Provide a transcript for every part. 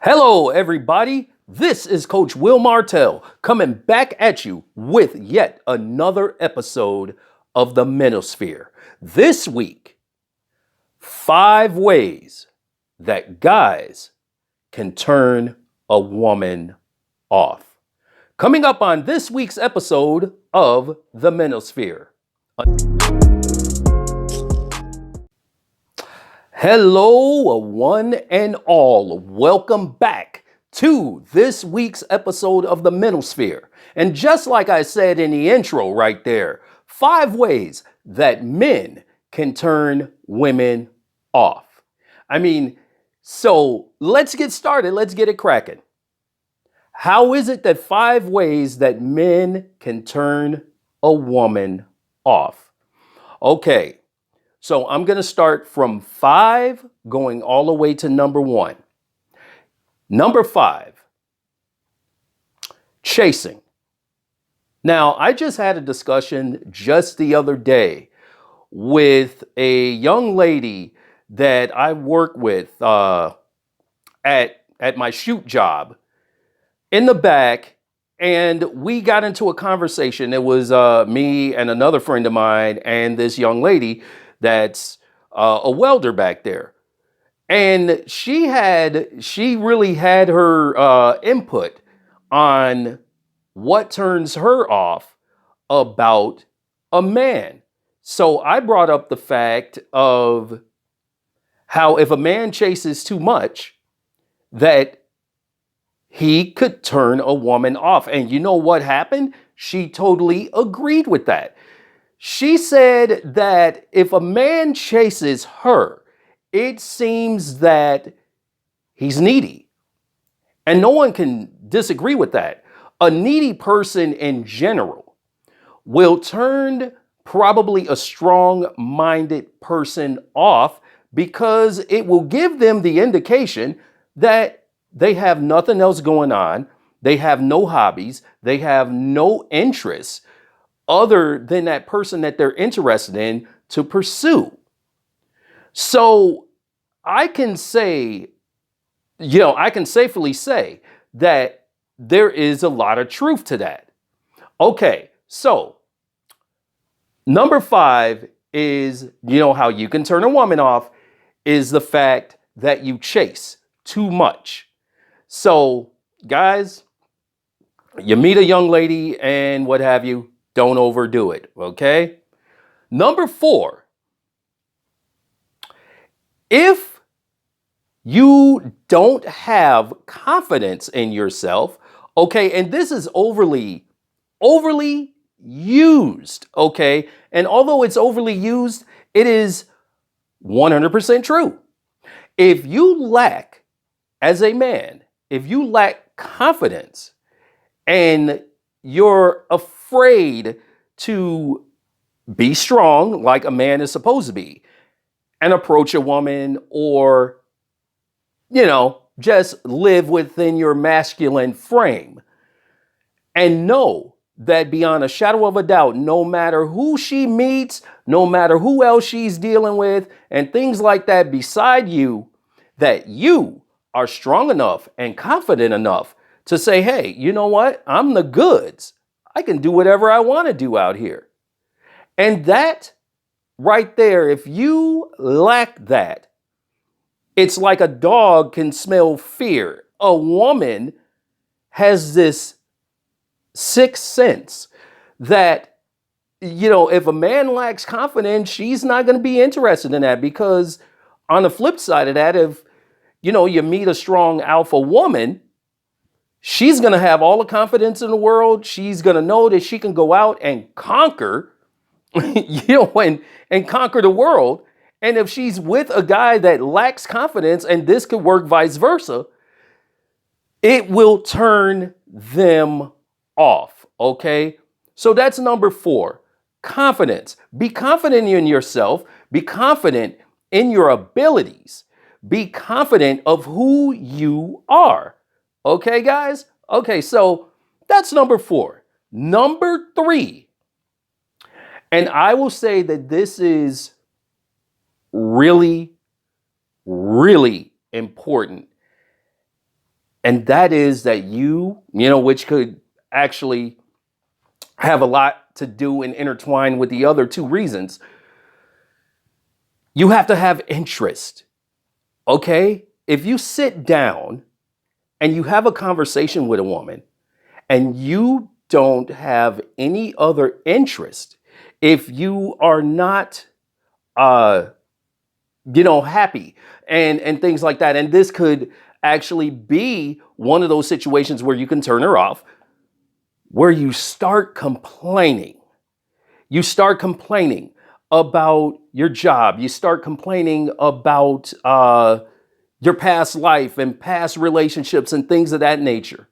Hello, everybody. This is Coach Will Martell coming back at you with yet another episode of the Manosphere. This week, 5 ways that guys can turn a woman off. Coming up on this week's episode of the Manosphere. Hello, one and all. Welcome back to this week's episode of the Manosphere. And just like I said in the intro right there, 5 ways that men can turn women off. So let's get started. Let's get it cracking. How is it that 5 ways that men can turn a woman off? Okay. So I'm going to start from 5 going all the way to number 1. Number 5, chasing. Now, I just had a discussion just the other day with a young lady that I work with at my shoot job in the back, and we got into a conversation. It was me and another friend of mine and this young lady that's a welder back there. And she really had her input on what turns her off about a man. So I brought up the fact of how if a man chases too much, that he could turn a woman off. And you know what happened? She totally agreed with that. She said that if a man chases her, it seems that he's needy. And no one can disagree with that. A needy person in general will turn probably a strong-minded person off because it will give them the indication that they have nothing else going on. They have no hobbies. They have no interests other than that person that they're interested in to pursue. So I can say, I can safely say that there is a lot of truth to that. Okay, so number 5 is, how you can turn a woman off is the fact that you chase too much. So guys, you meet a young lady and what have you, don't overdo it, okay? Number 4, if you don't have confidence in yourself, okay, and this is overly used, okay? And although it's overly used, it is 100% true. If you lack, as a man, if you lack confidence and you're afraid to be strong like a man is supposed to be and approach a woman or, just live within your masculine frame and know that beyond a shadow of a doubt, no matter who she meets, no matter who else she's dealing with and things like that beside you, that you are strong enough and confident enough to say, hey, you know what? I'm the goods. I can do whatever I want to do out here. And that right there, if you lack that, it's like a dog can smell fear. A woman has this sixth sense that, if a man lacks confidence, she's not going to be interested in that, because on the flip side of that, if, you meet a strong alpha woman, she's going to have all the confidence in the world. She's going to know that she can go out and conquer, and conquer the world. And if she's with a guy that lacks confidence, and this could work vice versa, it will turn them off. Okay. So that's number 4, confidence. Be confident in yourself. Be confident in your abilities. Be confident of who you are. Okay, guys? Okay, so that's number 4. Number 3, and I will say that this is really, really important, And that is that which could actually have a lot to do and intertwine with the other two reasons. You have to have interest. Okay? If you sit down and you have a conversation with a woman and you don't have any other interest, if you are not happy and things like that, and this could actually be one of those situations where you can turn her off, where you start complaining. You start complaining about your job. You start complaining about your past life and past relationships and things of that nature.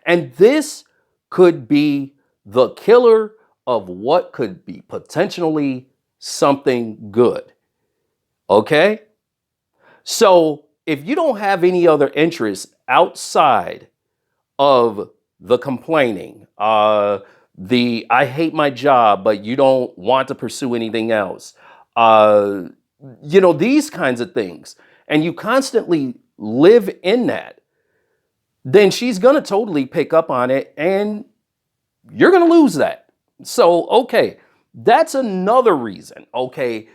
And this could be the killer of what could be potentially something good. Okay? So if you don't have any other interests outside of the complaining, the I hate my job, but you don't want to pursue anything else, these kinds of things, and you constantly live in that, then she's going to totally pick up on it and you're going to lose that. So, okay, that's another reason. Okay,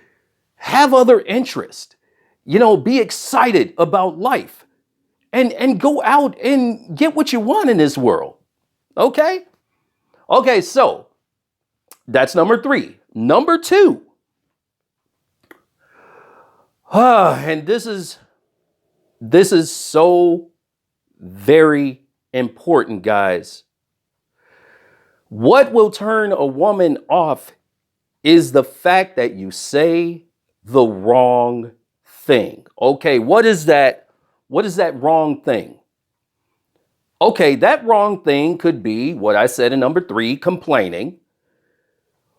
have other interest, be excited about life and go out and get what you want in this world. Okay. Okay. So that's number 3. Number 2. And this is so very important, guys. What will turn a woman off is the fact that you say the wrong thing. Okay, what is that? What is that wrong thing? Okay, that wrong thing could be what I said in number 3, complaining.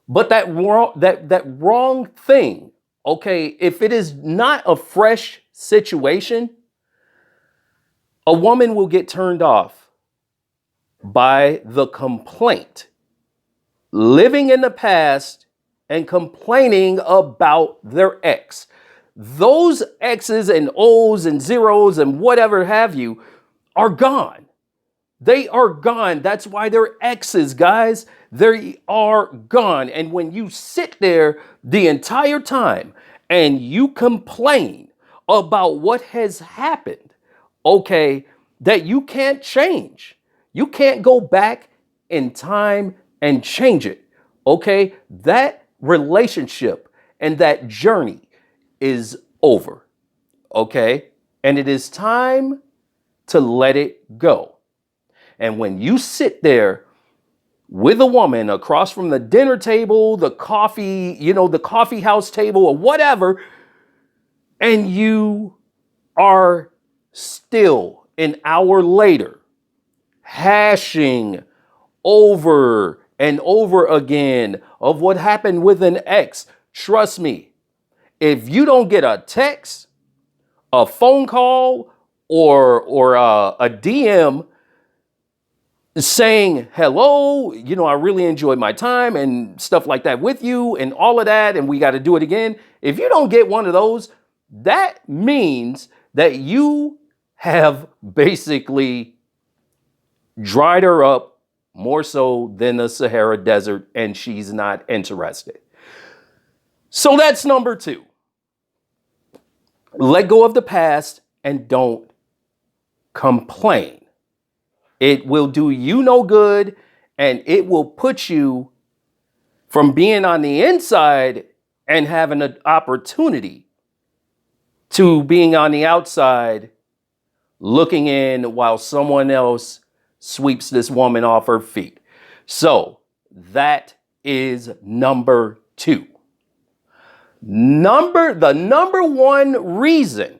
But that wrong thing, okay, if it is not a fresh situation, a woman will get turned off by the complaint, living in the past and complaining about their ex. Those X's and O's and zeros and whatever have you are gone. They are gone. That's why they're X's, guys. They are gone. And when you sit there the entire time and you complain about what has happened, okay, that you can't change. You can't go back in time and change it. Okay, that relationship and that journey is over. Okay, and it is time to let it go. And when you sit there with a woman across from the dinner table, the coffee, the coffee house table or whatever, and you are still an hour later hashing over and over again of what happened with an ex, trust me, if you don't get a text, a phone call, or a DM saying, hello, I really enjoyed my time and stuff like that with you and all of that, and we got to do it again. If you don't get one of those, that means that you have basically dried her up more so than the Sahara Desert, and she's not interested. So that's number 2. Let go of the past and don't complain. It will do you no good, and it will put you from being on the inside and having an opportunity to being on the outside, looking in while someone else sweeps this woman off her feet. So that is number 2. The number 1 reason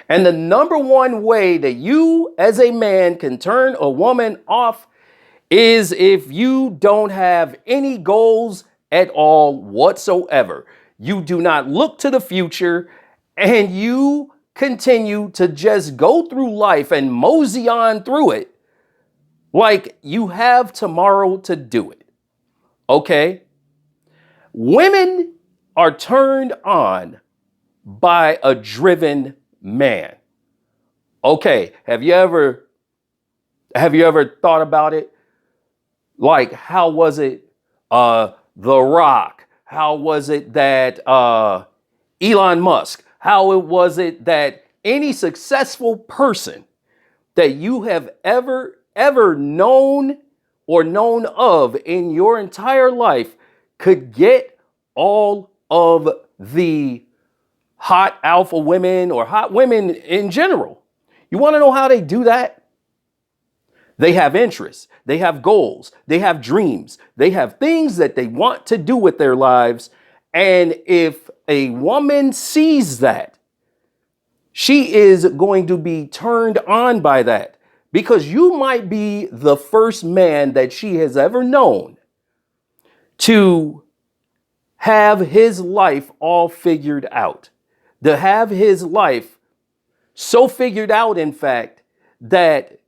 and the number 1 way that you as a man can turn a woman off is if you don't have any goals at all whatsoever. You do not look to the future and you continue to just go through life and mosey on through it like you have tomorrow to do it. Okay? Women are turned on by a driven man. Okay, have you ever Have you ever thought about it? Like, how was it The Rock? How was it that Elon Musk? How was it that any successful person that you have ever known or known of in your entire life could get all of the hot alpha women or hot women in general? You want to know how they do that? They have interests, they have goals, they have dreams, they have things that they want to do with their lives. And if a woman sees that, she is going to be turned on by that, because you might be the first man that she has ever known to have his life all figured out, to have his life so figured out, in fact, that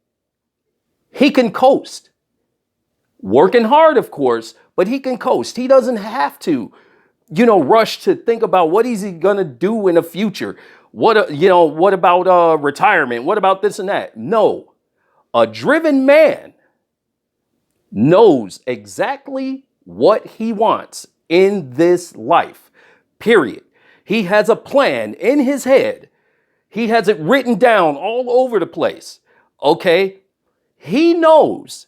he can coast. Working hard, of course, but he can coast. He doesn't have to, rush to think about what is he going to do in the future. What about retirement? What about this and that? No, a driven man knows exactly what he wants in this life, period. He has a plan in his head. He has it written down all over the place. Okay. He knows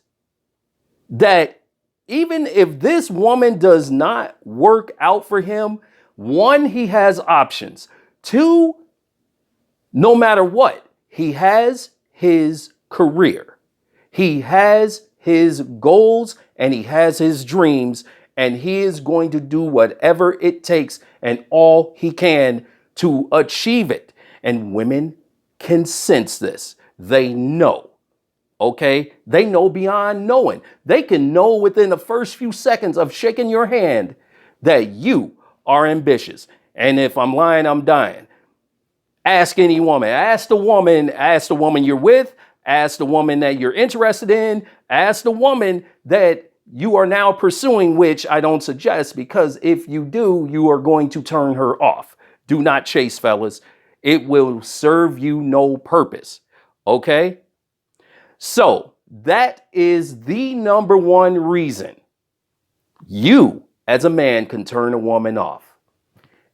that even if this woman does not work out for him, one, he has options. Two, no matter what, he has his career. He has his goals and he has his dreams, and he is going to do whatever it takes and all he can to achieve it. And women can sense this. They know. Okay, they know beyond knowing. They can know within the first few seconds of shaking your hand that you are ambitious. And if I'm lying, I'm dying. Ask any woman. Ask the woman you're with. Ask the woman that you're interested in. Ask the woman that you are now pursuing, which I don't suggest, because if you do, you are going to turn her off. Do not chase, fellas. It will serve you no purpose. Okay? So that is the number one reason you as a man can turn a woman off.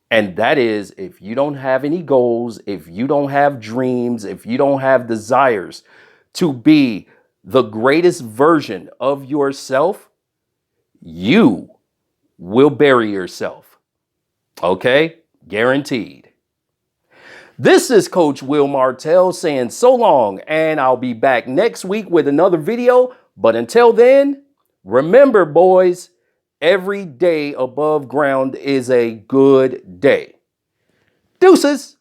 And that is if you don't have any goals, if you don't have dreams, if you don't have desires to be the greatest version of yourself, you will bury yourself. Okay? Guaranteed. This is Coach Will Martell saying so long, and I'll be back next week with another video. But until then, remember, boys, every day above ground is a good day. Deuces.